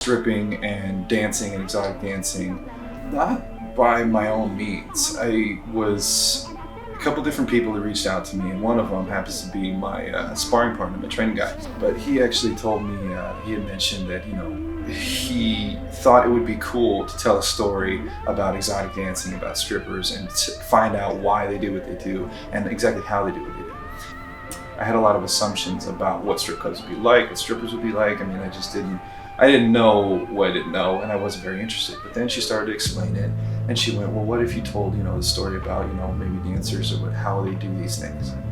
stripping and dancing and exotic dancing, not by my own means. A couple different people that reached out to me, and one of them happens to be my sparring partner, my training guy. But he actually told me, he had mentioned that, he thought it would be cool to tell a story about exotic dancing, about strippers, and to find out why they do what they do and exactly how they do what they do. I had a lot of assumptions about what strip clubs would be like, what strippers would be like. I didn't know what I didn't know, and I wasn't very interested. But then she started to explain it, and she went, well, what if you told, the story about, maybe dancers or how they do these things? And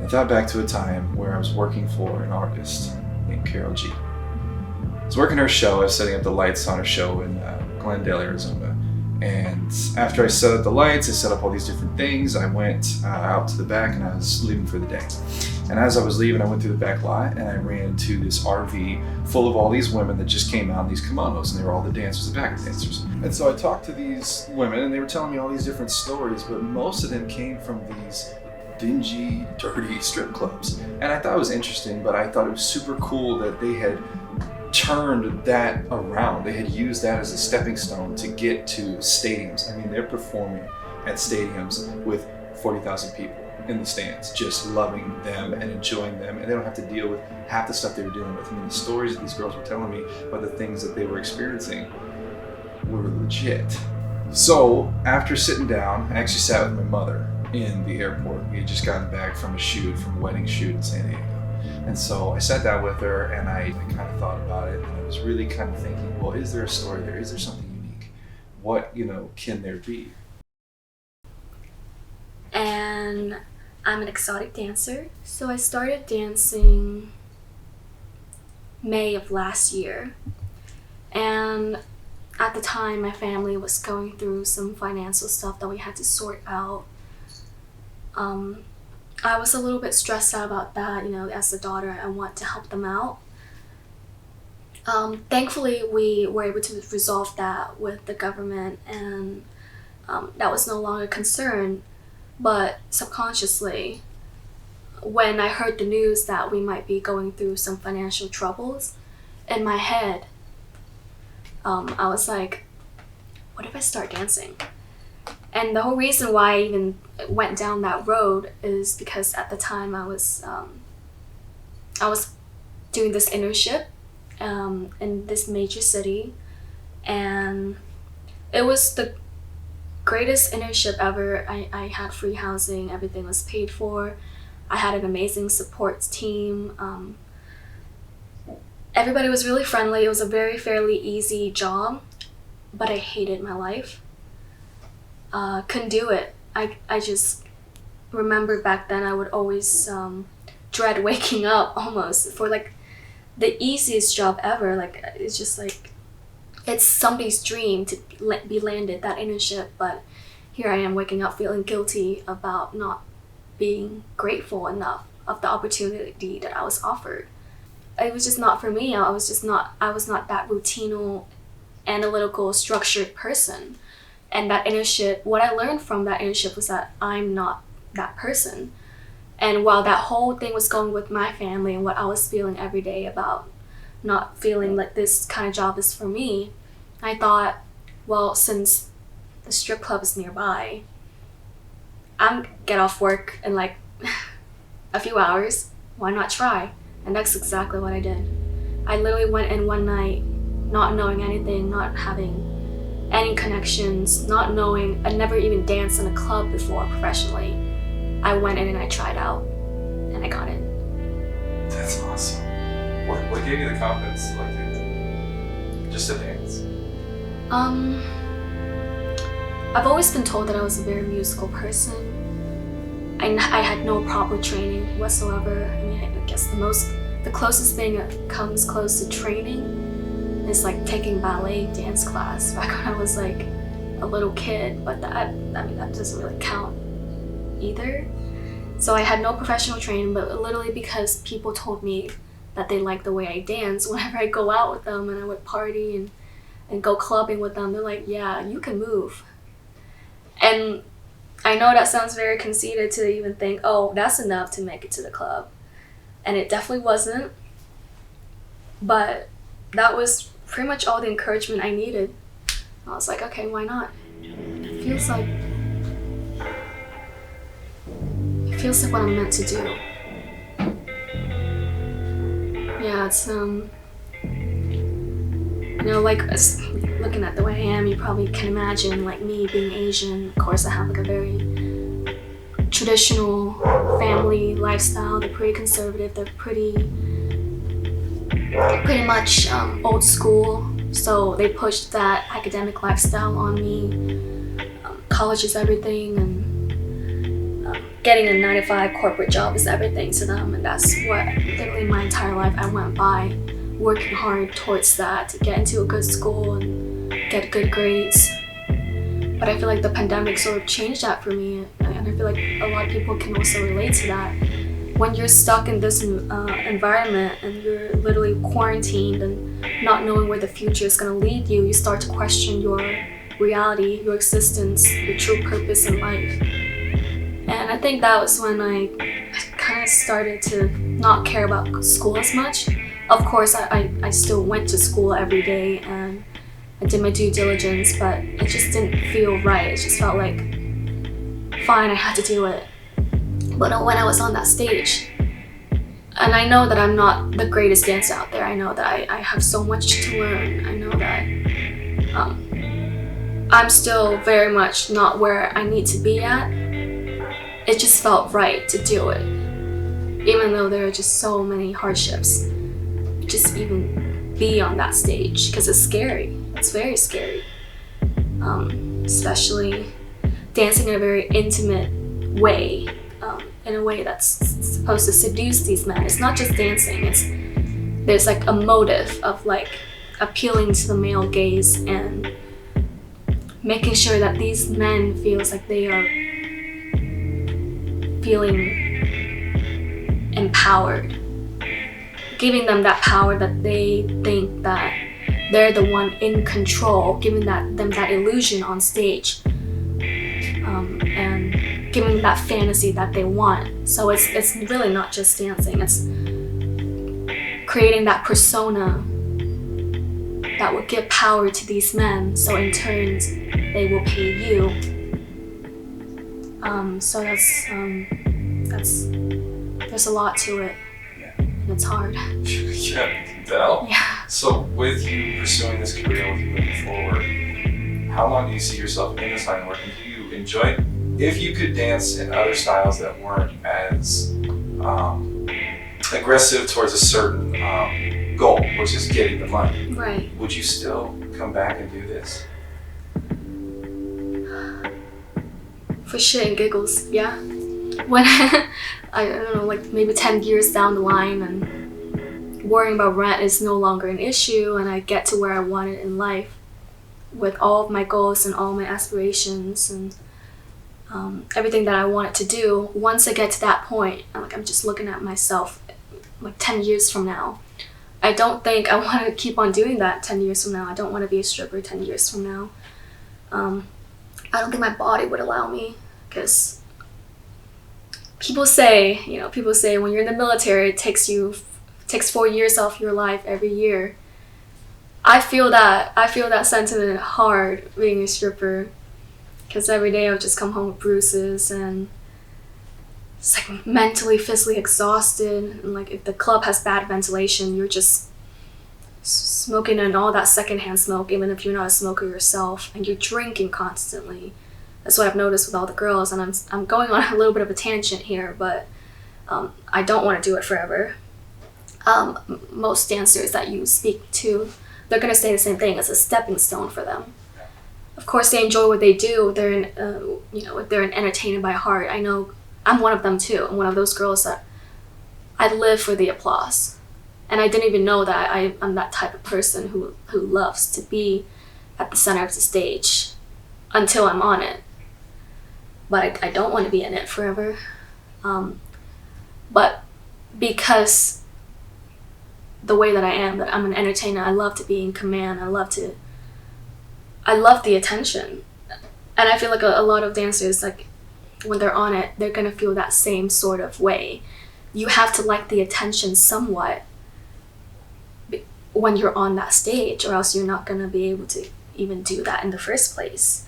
I thought back to a time where I was working for an artist named Carol G. I was working her show. I was setting up the lights on her show in Glendale, Arizona. And after I set up the lights, I set up all these different things. I went out to the back, and I was leaving for the day. And as I was leaving, I went through the back lot, and I ran into this RV full of all these women that just came out in these kimonos, and they were all the dancers, the backup dancers. And so I talked to these women, and they were telling me all these different stories, but most of them came from these dingy, dirty strip clubs. And I thought it was interesting, but I thought it was super cool that they had turned that around. They had used that as a stepping stone to get to stadiums. I mean, they're performing at stadiums with 40,000 people in the stands, just loving them and enjoying them, and they don't have to deal with half the stuff they were dealing with. I mean, the stories that these girls were telling me about the things that they were experiencing were legit. So after sitting down, I actually sat with my mother in the airport. We had just gotten back from a wedding shoot in San Diego. And so I sat down with her, and I kind of thought about it, and I was really kind of thinking, well, is there a story there? Is there something unique? What, can there be? And I'm an exotic dancer. So I started dancing May of last year. And at the time, my family was going through some financial stuff that we had to sort out. I was a little bit stressed out about that, as a daughter, I want to help them out. Thankfully, we were able to resolve that with the government, and that was no longer a concern. But subconsciously, when I heard the news that we might be going through some financial troubles, in my head, I was like, what if I start dancing? And the whole reason why I even went down that road is because at the time I was doing this internship in this major city, and it was the greatest internship ever. I had free housing, everything was paid for. I had an amazing support team. Everybody was really friendly. It was a fairly easy job, but I hated my life. Couldn't do it. I just remember back then I would always dread waking up almost for the easiest job ever. It's just it's somebody's dream to be landed, that internship, but here I am waking up feeling guilty about not being grateful enough of the opportunity that I was offered. It was just not for me. I was not that routine, analytical, structured person. And that internship, what I learned from that internship was that I'm not that person. And while that whole thing was going with my family and what I was feeling every day about not feeling like this kind of job is for me, I thought, well, since the strip club is nearby, I'm get off work in a few hours. Why not try? And that's exactly what I did. I literally went in one night, not knowing anything, not having any connections, not knowing. I never even danced in a club before professionally. I went in and I tried out, and I got in. That's awesome. What gave you the confidence to do that? Just to dance? I've always been told that I was a very musical person. I had no proper training whatsoever. I mean, I guess the closest thing that comes close to training is taking ballet dance class back when I was a little kid, but that doesn't really count either. So I had no professional training, but literally because people told me that they liked the way I dance, whenever I go out with them and I would party and go clubbing with them, they're like, yeah, you can move. And I know that sounds very conceited to even think, oh, that's enough to make it to the club. And it definitely wasn't. But that was pretty much all the encouragement I needed. I was like, okay, why not? It feels like what I'm meant to do. Yeah, it's like looking at the way I am, you probably can imagine like me being Asian. Of course, I have like a very traditional family lifestyle. They're pretty conservative. They're pretty much old school. So they pushed that academic lifestyle on me. College is everything, and getting a 9-to-5 corporate job is everything to them. And that's what literally my entire life I went by, working hard towards that, to get into a good school and get good grades. But I feel like the pandemic sort of changed that for me, and I feel like a lot of people can also relate to that. When you're stuck in this environment and you're literally quarantined and not knowing where the future is going to lead you, you start to question your reality, your existence, your true purpose in life. And I think that was when I kind of started to not care about school as much. Of course, I still went to school every day and I did my due diligence, but it just didn't feel right. It just felt like, fine, I had to do it. But when I was on that stage, and I know that I'm not the greatest dancer out there, I know that I have so much to learn, I know that I'm still very much not where I need to be at. It just felt right to do it, even though there are just so many hardships. Just even be on that stage, because it's scary. It's very scary, especially dancing in a very intimate way, in a way that's supposed to seduce these men. It's not just dancing. There's like a motive of like appealing to the male gaze and making sure that these men feels like they are feeling empowered, giving them that power that they think that they're the one in control, giving them that illusion on stage, and giving them that fantasy that they want. So it's really not just dancing, it's creating that persona that will give power to these men, so in turn they will pay you. So there's a lot to it. Yeah. And it's hard. Yeah, I can tell. Yeah. So with you pursuing this career, with you moving forward, how long do you see yourself in this line of work? And do you enjoy it? If you could dance in other styles that weren't as aggressive towards a certain goal, which is getting the money, Right. would you still come back and do this? For shit and giggles, yeah. When I don't know, like maybe 10 years down the line and worrying about rent is no longer an issue and I get to where I wanted in life with all of my goals and all my aspirations and everything that I wanted to do. Once I get to that point, I'm just looking at myself like 10 years from now. I don't think I want to keep on doing that 10 years from now. I don't want to be a stripper 10 years from now. I don't think my body would allow me, because people say when you're in the military, it takes 4 years off your life every year. I feel that sentiment hard being a stripper, because every day I would just come home with bruises and it's like mentally, physically exhausted. And like if the club has bad ventilation, you're just smoking in all that secondhand smoke, even if you're not a smoker yourself, and you're drinking constantly. That's what I've noticed with all the girls, and I'm going on a little bit of a tangent here, but I don't want to do it forever. Most dancers that you speak to, they're gonna say the same thing. It's a stepping stone for them. Of course, they enjoy what they do. They're an entertainer by heart. I know I'm one of them too. I'm one of those girls that I live for the applause. And I didn't even know that I'm that type of person who loves to be at the center of the stage until I'm on it. But I don't want to be in it forever. But because the way that I am, that I'm an entertainer, I love to be in command. I love the attention. And I feel like a lot of dancers, like when they're on it, they're gonna feel that same sort of way. You have to like the attention somewhat, when you're on that stage, or else you're not gonna be able to even do that in the first place.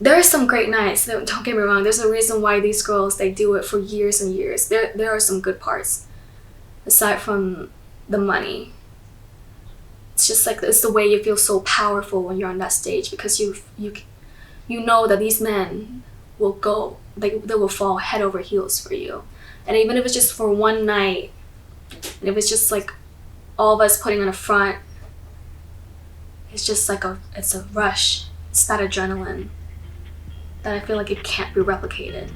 There are some great nights, don't get me wrong. There's a reason why these girls, they do it for years and years. There are some good parts aside from the money. It's just like, it's the way you feel so powerful when you're on that stage, because you know that these men will go, they will fall head over heels for you. And even if it's just for one night, and if it's just like all of us putting on a front, it's just like it's a rush. It's that adrenaline that I feel like it can't be replicated.